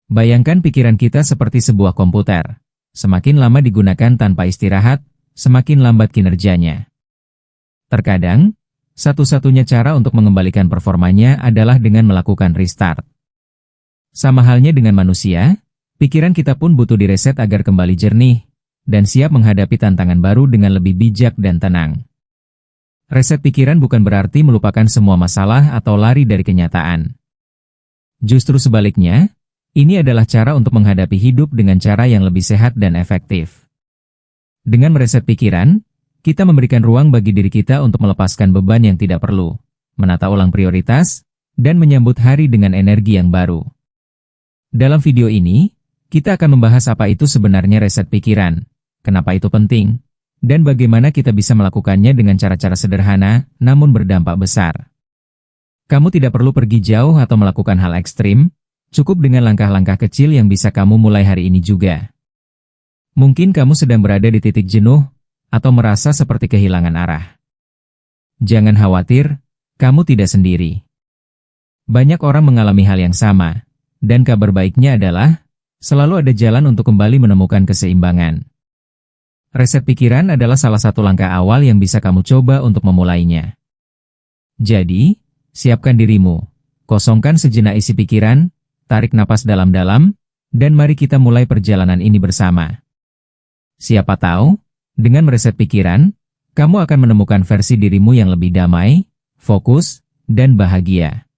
Bayangkan pikiran kita seperti sebuah komputer. Semakin lama digunakan tanpa istirahat, semakin lambat kinerjanya. Terkadang, satu-satunya cara untuk mengembalikan performanya adalah dengan melakukan restart. Sama halnya dengan manusia, pikiran kita pun butuh direset agar kembali jernih, dan siap menghadapi tantangan baru dengan lebih bijak dan tenang. Reset pikiran bukan berarti melupakan semua masalah atau lari dari kenyataan. Justru sebaliknya, ini adalah cara untuk menghadapi hidup dengan cara yang lebih sehat dan efektif. Dengan mereset pikiran, kita memberikan ruang bagi diri kita untuk melepaskan beban yang tidak perlu, menata ulang prioritas, dan menyambut hari dengan energi yang baru. Dalam video ini, kita akan membahas apa itu sebenarnya reset pikiran, kenapa itu penting, dan bagaimana kita bisa melakukannya dengan cara-cara sederhana, namun berdampak besar. Kamu tidak perlu pergi jauh atau melakukan hal ekstrim, cukup dengan langkah-langkah kecil yang bisa kamu mulai hari ini juga. Mungkin kamu sedang berada di titik jenuh, atau merasa seperti kehilangan arah. Jangan khawatir, kamu tidak sendiri. Banyak orang mengalami hal yang sama, dan kabar baiknya adalah, selalu ada jalan untuk kembali menemukan keseimbangan. Reset pikiran adalah salah satu langkah awal yang bisa kamu coba untuk memulainya. Jadi, siapkan dirimu, kosongkan sejenak isi pikiran, tarik napas dalam-dalam, dan mari kita mulai perjalanan ini bersama. Siapa tahu, dengan mereset pikiran, kamu akan menemukan versi dirimu yang lebih damai, fokus, dan bahagia.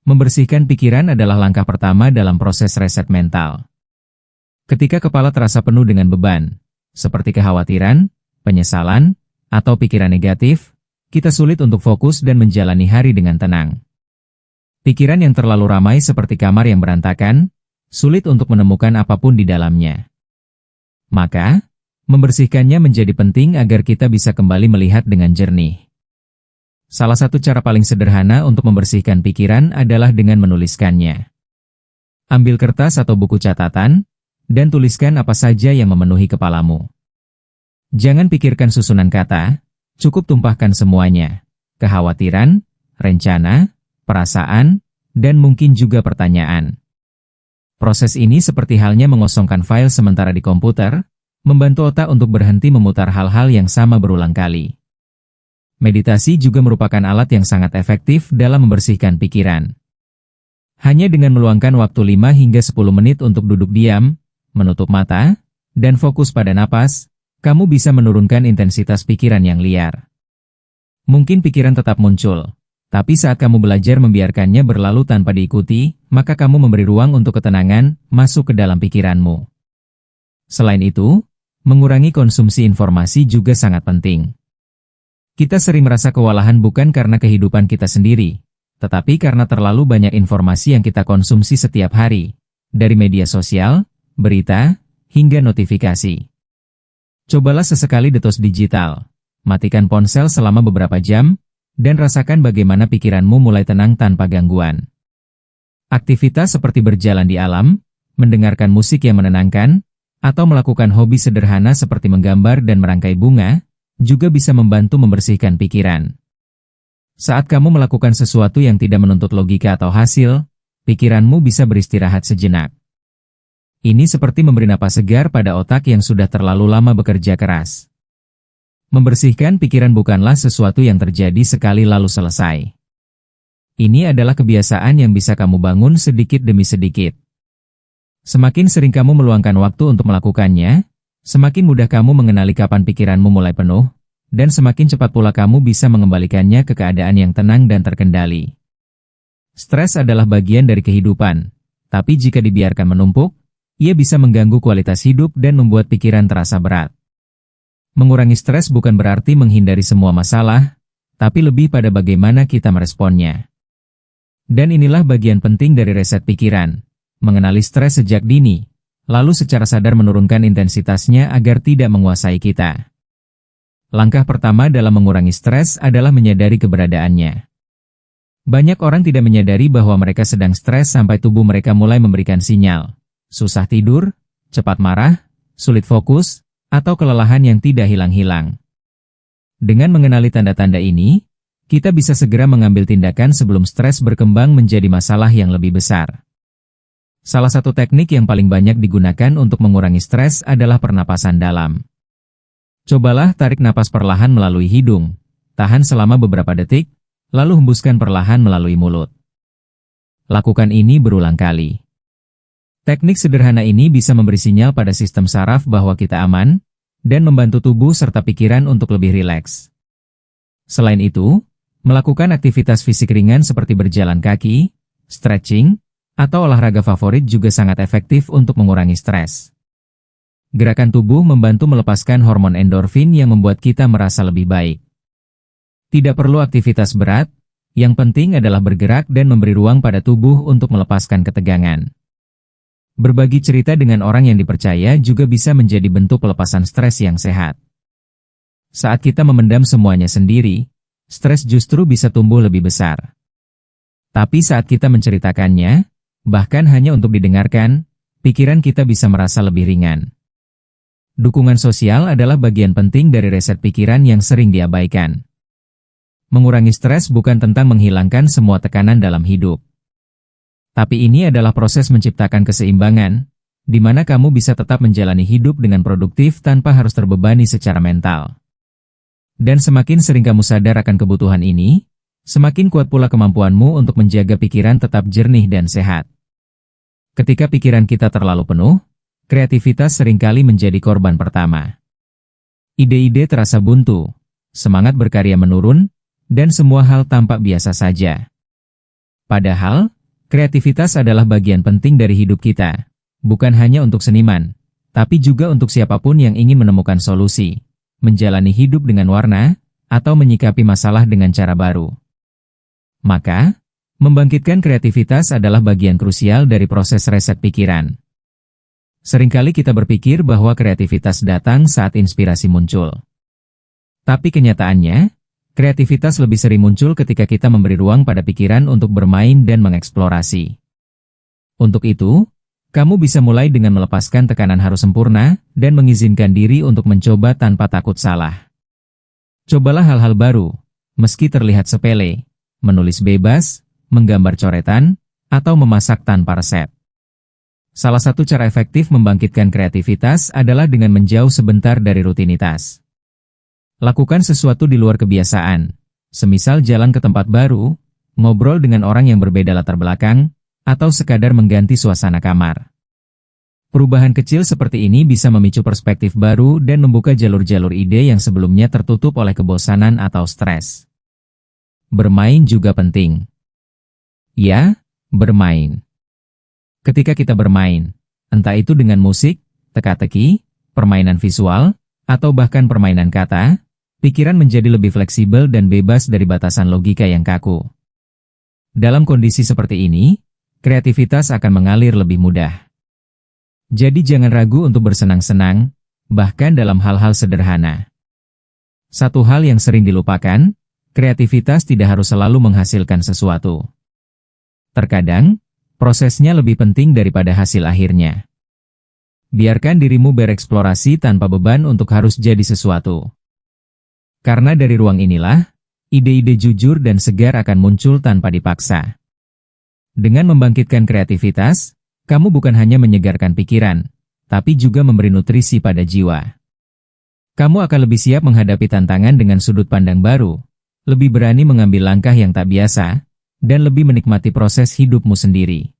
Membersihkan pikiran adalah langkah pertama dalam proses reset mental. Ketika kepala terasa penuh dengan beban, seperti kekhawatiran, penyesalan, atau pikiran negatif, kita sulit untuk fokus dan menjalani hari dengan tenang. Pikiran yang terlalu ramai seperti kamar yang berantakan, sulit untuk menemukan apapun di dalamnya. Maka, membersihkannya menjadi penting agar kita bisa kembali melihat dengan jernih. Salah satu cara paling sederhana untuk membersihkan pikiran adalah dengan menuliskannya. Ambil kertas atau buku catatan, dan tuliskan apa saja yang memenuhi kepalamu. Jangan pikirkan susunan kata, cukup tumpahkan semuanya. Kekhawatiran, rencana, perasaan, dan mungkin juga pertanyaan. Proses ini seperti halnya mengosongkan file sementara di komputer, membantu otak untuk berhenti memutar hal-hal yang sama berulang kali. Meditasi juga merupakan alat yang sangat efektif dalam membersihkan pikiran. Hanya dengan meluangkan waktu 5 hingga 10 menit untuk duduk diam, menutup mata, dan fokus pada napas, kamu bisa menurunkan intensitas pikiran yang liar. Mungkin pikiran tetap muncul, tapi saat kamu belajar membiarkannya berlalu tanpa diikuti, maka kamu memberi ruang untuk ketenangan masuk ke dalam pikiranmu. Selain itu, mengurangi konsumsi informasi juga sangat penting. Kita sering merasa kewalahan bukan karena kehidupan kita sendiri, tetapi karena terlalu banyak informasi yang kita konsumsi setiap hari, dari media sosial, berita, hingga notifikasi. Cobalah sesekali detox digital, matikan ponsel selama beberapa jam, dan rasakan bagaimana pikiranmu mulai tenang tanpa gangguan. Aktivitas seperti berjalan di alam, mendengarkan musik yang menenangkan, atau melakukan hobi sederhana seperti menggambar dan merangkai bunga, juga bisa membantu membersihkan pikiran. Saat kamu melakukan sesuatu yang tidak menuntut logika atau hasil, pikiranmu bisa beristirahat sejenak. Ini seperti memberi napas segar pada otak yang sudah terlalu lama bekerja keras. Membersihkan pikiran bukanlah sesuatu yang terjadi sekali lalu selesai. Ini adalah kebiasaan yang bisa kamu bangun sedikit demi sedikit. Semakin sering kamu meluangkan waktu untuk melakukannya, semakin mudah kamu mengenali kapan pikiranmu mulai penuh, dan semakin cepat pula kamu bisa mengembalikannya ke keadaan yang tenang dan terkendali. Stres adalah bagian dari kehidupan, tapi jika dibiarkan menumpuk, ia bisa mengganggu kualitas hidup dan membuat pikiran terasa berat. Mengurangi stres bukan berarti menghindari semua masalah, tapi lebih pada bagaimana kita meresponnya. Dan inilah bagian penting dari reset pikiran, mengenali stres sejak dini, lalu secara sadar menurunkan intensitasnya agar tidak menguasai kita. Langkah pertama dalam mengurangi stres adalah menyadari keberadaannya. Banyak orang tidak menyadari bahwa mereka sedang stres sampai tubuh mereka mulai memberikan sinyal. Susah tidur, cepat marah, sulit fokus, atau kelelahan yang tidak hilang-hilang. Dengan mengenali tanda-tanda ini, kita bisa segera mengambil tindakan sebelum stres berkembang menjadi masalah yang lebih besar. Salah satu teknik yang paling banyak digunakan untuk mengurangi stres adalah pernapasan dalam. Cobalah tarik napas perlahan melalui hidung, tahan selama beberapa detik, lalu hembuskan perlahan melalui mulut. Lakukan ini berulang kali. Teknik sederhana ini bisa memberi sinyal pada sistem saraf bahwa kita aman, dan membantu tubuh serta pikiran untuk lebih rileks. Selain itu, melakukan aktivitas fisik ringan seperti berjalan kaki, stretching, atau olahraga favorit juga sangat efektif untuk mengurangi stres. Gerakan tubuh membantu melepaskan hormon endorfin yang membuat kita merasa lebih baik. Tidak perlu aktivitas berat, yang penting adalah bergerak dan memberi ruang pada tubuh untuk melepaskan ketegangan. Berbagi cerita dengan orang yang dipercaya juga bisa menjadi bentuk pelepasan stres yang sehat. Saat kita memendam semuanya sendiri, stres justru bisa tumbuh lebih besar. Tapi saat kita menceritakannya, bahkan hanya untuk didengarkan, pikiran kita bisa merasa lebih ringan. Dukungan sosial adalah bagian penting dari reset pikiran yang sering diabaikan. Mengurangi stres bukan tentang menghilangkan semua tekanan dalam hidup. Tapi ini adalah proses menciptakan keseimbangan, di mana kamu bisa tetap menjalani hidup dengan produktif tanpa harus terbebani secara mental. Dan semakin sering kamu sadar akan kebutuhan ini, semakin kuat pula kemampuanmu untuk menjaga pikiran tetap jernih dan sehat. Ketika pikiran kita terlalu penuh, kreativitas seringkali menjadi korban pertama. Ide-ide terasa buntu, semangat berkarya menurun, dan semua hal tampak biasa saja. Padahal, kreativitas adalah bagian penting dari hidup kita, bukan hanya untuk seniman, tapi juga untuk siapapun yang ingin menemukan solusi, menjalani hidup dengan warna, atau menyikapi masalah dengan cara baru. Maka, membangkitkan kreativitas adalah bagian krusial dari proses reset pikiran. Seringkali kita berpikir bahwa kreativitas datang saat inspirasi muncul. Tapi kenyataannya, kreativitas lebih sering muncul ketika kita memberi ruang pada pikiran untuk bermain dan mengeksplorasi. Untuk itu, kamu bisa mulai dengan melepaskan tekanan harus sempurna dan mengizinkan diri untuk mencoba tanpa takut salah. Cobalah hal-hal baru, meski terlihat sepele, menulis bebas, menggambar coretan, atau memasak tanpa resep. Salah satu cara efektif membangkitkan kreativitas adalah dengan menjauh sebentar dari rutinitas. Lakukan sesuatu di luar kebiasaan, semisal jalan ke tempat baru, ngobrol dengan orang yang berbeda latar belakang, atau sekadar mengganti suasana kamar. Perubahan kecil seperti ini bisa memicu perspektif baru dan membuka jalur-jalur ide yang sebelumnya tertutup oleh kebosanan atau stres. Bermain juga penting. Ya, bermain. Ketika kita bermain, entah itu dengan musik, teka-teki, permainan visual, atau bahkan permainan kata, pikiran menjadi lebih fleksibel dan bebas dari batasan logika yang kaku. Dalam kondisi seperti ini, kreativitas akan mengalir lebih mudah. Jadi jangan ragu untuk bersenang-senang, bahkan dalam hal-hal sederhana. Satu hal yang sering dilupakan, kreativitas tidak harus selalu menghasilkan sesuatu. Terkadang, prosesnya lebih penting daripada hasil akhirnya. Biarkan dirimu bereksplorasi tanpa beban untuk harus jadi sesuatu. Karena dari ruang inilah, ide-ide jujur dan segar akan muncul tanpa dipaksa. Dengan membangkitkan kreativitas, kamu bukan hanya menyegarkan pikiran, tapi juga memberi nutrisi pada jiwa. Kamu akan lebih siap menghadapi tantangan dengan sudut pandang baru, lebih berani mengambil langkah yang tak biasa, dan lebih menikmati proses hidupmu sendiri.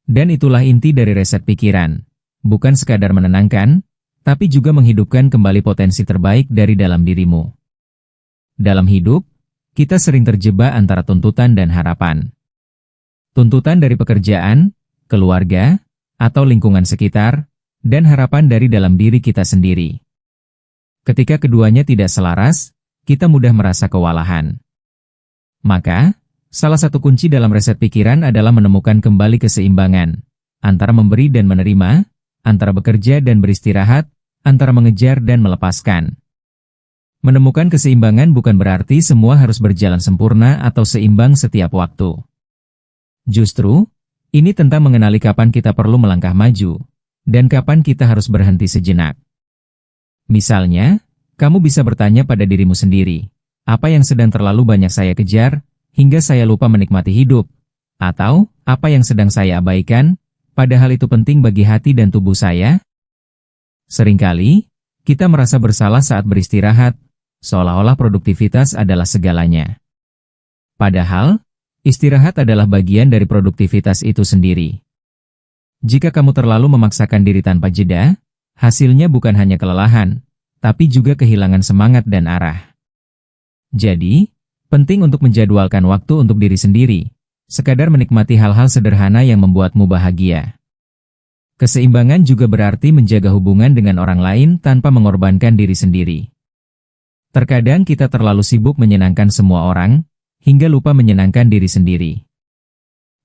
Dan itulah inti dari reset pikiran, bukan sekadar menenangkan, tapi juga menghidupkan kembali potensi terbaik dari dalam dirimu. Dalam hidup, kita sering terjebak antara tuntutan dan harapan. Tuntutan dari pekerjaan, keluarga, atau lingkungan sekitar, dan harapan dari dalam diri kita sendiri. Ketika keduanya tidak selaras, kita mudah merasa kewalahan. Maka, salah satu kunci dalam reset pikiran adalah menemukan kembali keseimbangan, antara memberi dan menerima, antara bekerja dan beristirahat, antara mengejar dan melepaskan. Menemukan keseimbangan bukan berarti semua harus berjalan sempurna atau seimbang setiap waktu. Justru, ini tentang mengenali kapan kita perlu melangkah maju, dan kapan kita harus berhenti sejenak. Misalnya, kamu bisa bertanya pada dirimu sendiri, apa yang sedang terlalu banyak saya kejar, hingga saya lupa menikmati hidup, atau apa yang sedang saya abaikan, padahal itu penting bagi hati dan tubuh saya? Seringkali, kita merasa bersalah saat beristirahat, seolah-olah produktivitas adalah segalanya. Padahal, istirahat adalah bagian dari produktivitas itu sendiri. Jika kamu terlalu memaksakan diri tanpa jeda, hasilnya bukan hanya kelelahan, tapi juga kehilangan semangat dan arah. Jadi, penting untuk menjadwalkan waktu untuk diri sendiri, sekadar menikmati hal-hal sederhana yang membuatmu bahagia. Keseimbangan juga berarti menjaga hubungan dengan orang lain tanpa mengorbankan diri sendiri. Terkadang kita terlalu sibuk menyenangkan semua orang, hingga lupa menyenangkan diri sendiri.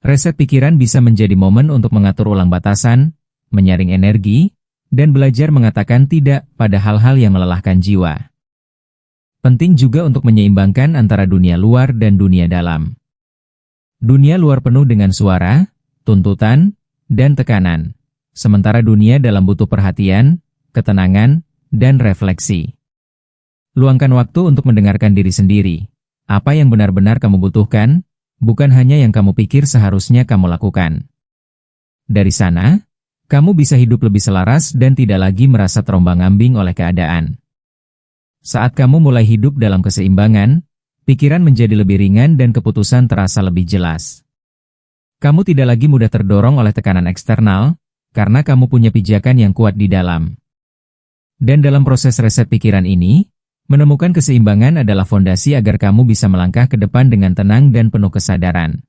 Reset pikiran bisa menjadi momen untuk mengatur ulang batasan, menyaring energi, dan belajar mengatakan tidak pada hal-hal yang melelahkan jiwa. Penting juga untuk menyeimbangkan antara dunia luar dan dunia dalam. Dunia luar penuh dengan suara, tuntutan, dan tekanan, sementara dunia dalam butuh perhatian, ketenangan, dan refleksi. Luangkan waktu untuk mendengarkan diri sendiri. Apa yang benar-benar kamu butuhkan, bukan hanya yang kamu pikir seharusnya kamu lakukan. Dari sana, kamu bisa hidup lebih selaras dan tidak lagi merasa terombang-ambing oleh keadaan. Saat kamu mulai hidup dalam keseimbangan, pikiran menjadi lebih ringan dan keputusan terasa lebih jelas. Kamu tidak lagi mudah terdorong oleh tekanan eksternal, karena kamu punya pijakan yang kuat di dalam. Dan dalam proses reset pikiran ini, menemukan keseimbangan adalah fondasi agar kamu bisa melangkah ke depan dengan tenang dan penuh kesadaran.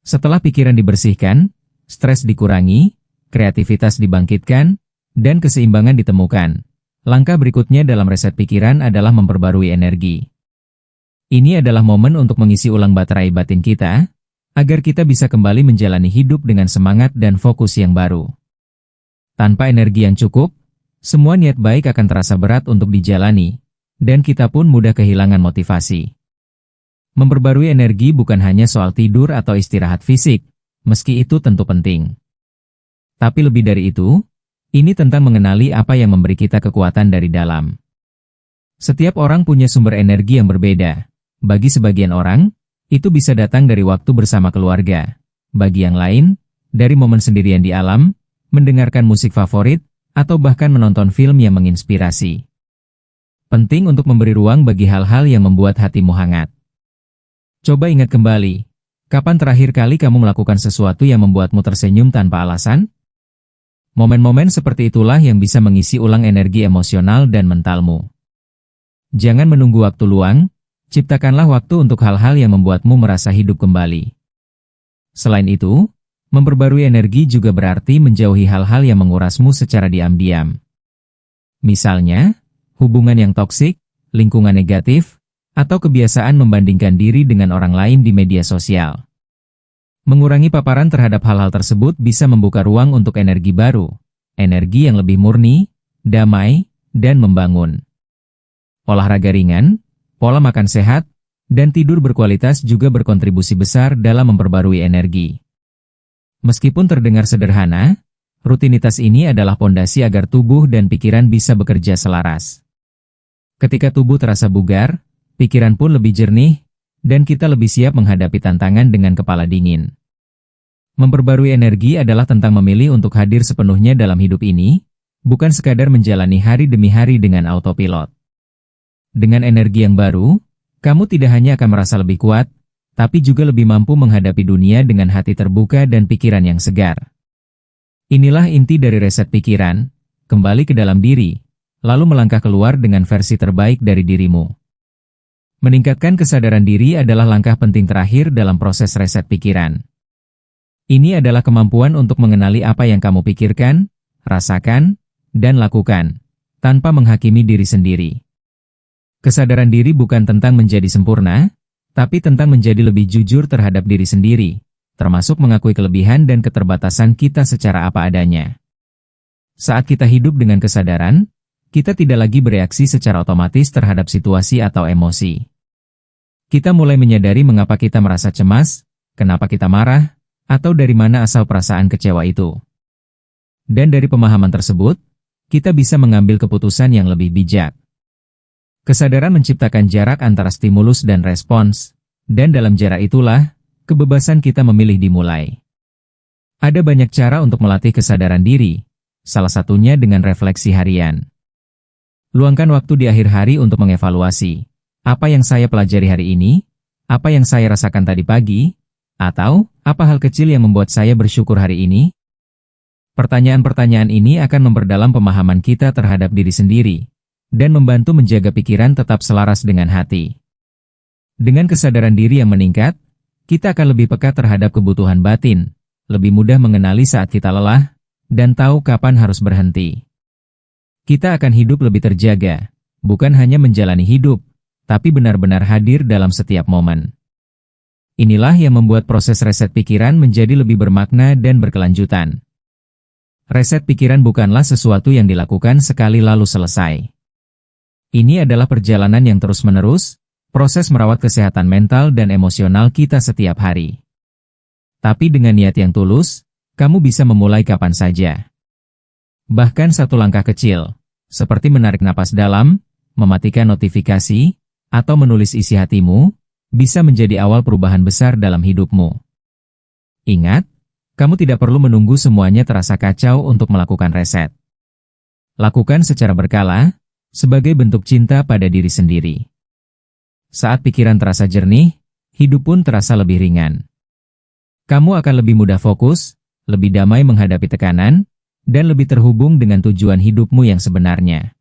Setelah pikiran dibersihkan, stres dikurangi, kreativitas dibangkitkan, dan keseimbangan ditemukan. Langkah berikutnya dalam reset pikiran adalah memperbarui energi. Ini adalah momen untuk mengisi ulang baterai batin kita, agar kita bisa kembali menjalani hidup dengan semangat dan fokus yang baru. Tanpa energi yang cukup, semua niat baik akan terasa berat untuk dijalani, dan kita pun mudah kehilangan motivasi. Memperbarui energi bukan hanya soal tidur atau istirahat fisik, meski itu tentu penting. Tapi lebih dari itu, ini tentang mengenali apa yang memberi kita kekuatan dari dalam. Setiap orang punya sumber energi yang berbeda. Bagi sebagian orang, itu bisa datang dari waktu bersama keluarga. Bagi yang lain, dari momen sendirian di alam, mendengarkan musik favorit, atau bahkan menonton film yang menginspirasi. Penting untuk memberi ruang bagi hal-hal yang membuat hatimu hangat. Coba ingat kembali, kapan terakhir kali kamu melakukan sesuatu yang membuatmu tersenyum tanpa alasan? Momen-momen seperti itulah yang bisa mengisi ulang energi emosional dan mentalmu. Jangan menunggu waktu luang, ciptakanlah waktu untuk hal-hal yang membuatmu merasa hidup kembali. Selain itu, memperbarui energi juga berarti menjauhi hal-hal yang mengurasmu secara diam-diam. Misalnya, hubungan yang toksik, lingkungan negatif, atau kebiasaan membandingkan diri dengan orang lain di media sosial. Mengurangi paparan terhadap hal-hal tersebut bisa membuka ruang untuk energi baru, energi yang lebih murni, damai, dan membangun. Olahraga ringan, pola makan sehat, dan tidur berkualitas juga berkontribusi besar dalam memperbarui energi. Meskipun terdengar sederhana, rutinitas ini adalah pondasi agar tubuh dan pikiran bisa bekerja selaras. Ketika tubuh terasa bugar, pikiran pun lebih jernih, dan kita lebih siap menghadapi tantangan dengan kepala dingin. Memperbarui energi adalah tentang memilih untuk hadir sepenuhnya dalam hidup ini, bukan sekadar menjalani hari demi hari dengan autopilot. Dengan energi yang baru, kamu tidak hanya akan merasa lebih kuat, tapi juga lebih mampu menghadapi dunia dengan hati terbuka dan pikiran yang segar. Inilah inti dari reset pikiran, kembali ke dalam diri, lalu melangkah keluar dengan versi terbaik dari dirimu. Meningkatkan kesadaran diri adalah langkah penting terakhir dalam proses reset pikiran. Ini adalah kemampuan untuk mengenali apa yang kamu pikirkan, rasakan, dan lakukan, tanpa menghakimi diri sendiri. Kesadaran diri bukan tentang menjadi sempurna, tapi tentang menjadi lebih jujur terhadap diri sendiri, termasuk mengakui kelebihan dan keterbatasan kita secara apa adanya. Saat kita hidup dengan kesadaran, kita tidak lagi bereaksi secara otomatis terhadap situasi atau emosi. Kita mulai menyadari mengapa kita merasa cemas, kenapa kita marah, atau dari mana asal perasaan kecewa itu. Dan dari pemahaman tersebut, kita bisa mengambil keputusan yang lebih bijak. Kesadaran menciptakan jarak antara stimulus dan respons, dan dalam jarak itulah, kebebasan kita memilih dimulai. Ada banyak cara untuk melatih kesadaran diri, salah satunya dengan refleksi harian. Luangkan waktu di akhir hari untuk mengevaluasi, apa yang saya pelajari hari ini, apa yang saya rasakan tadi pagi, atau apa hal kecil yang membuat saya bersyukur hari ini. Pertanyaan-pertanyaan ini akan memperdalam pemahaman kita terhadap diri sendiri, dan membantu menjaga pikiran tetap selaras dengan hati. Dengan kesadaran diri yang meningkat, kita akan lebih peka terhadap kebutuhan batin, lebih mudah mengenali saat kita lelah, dan tahu kapan harus berhenti. Kita akan hidup lebih terjaga, bukan hanya menjalani hidup, tapi benar-benar hadir dalam setiap momen. Inilah yang membuat proses reset pikiran menjadi lebih bermakna dan berkelanjutan. Reset pikiran bukanlah sesuatu yang dilakukan sekali lalu selesai. Ini adalah perjalanan yang terus-menerus, proses merawat kesehatan mental dan emosional kita setiap hari. Tapi dengan niat yang tulus, kamu bisa memulai kapan saja. Bahkan satu langkah kecil, seperti menarik napas dalam, mematikan notifikasi, atau menulis isi hatimu, bisa menjadi awal perubahan besar dalam hidupmu. Ingat, kamu tidak perlu menunggu semuanya terasa kacau untuk melakukan reset. Lakukan secara berkala, sebagai bentuk cinta pada diri sendiri. Saat pikiran terasa jernih, hidup pun terasa lebih ringan. Kamu akan lebih mudah fokus, lebih damai menghadapi tekanan, dan lebih terhubung dengan tujuan hidupmu yang sebenarnya.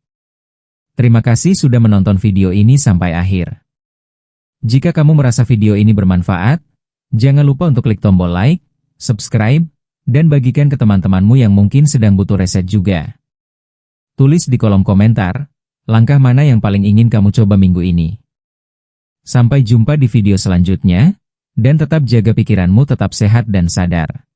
Terima kasih sudah menonton video ini sampai akhir. Jika kamu merasa video ini bermanfaat, jangan lupa untuk klik tombol like, subscribe, dan bagikan ke teman-temanmu yang mungkin sedang butuh reset juga. Tulis di kolom komentar, langkah mana yang paling ingin kamu coba minggu ini. Sampai jumpa di video selanjutnya, dan tetap jaga pikiranmu tetap sehat dan sadar.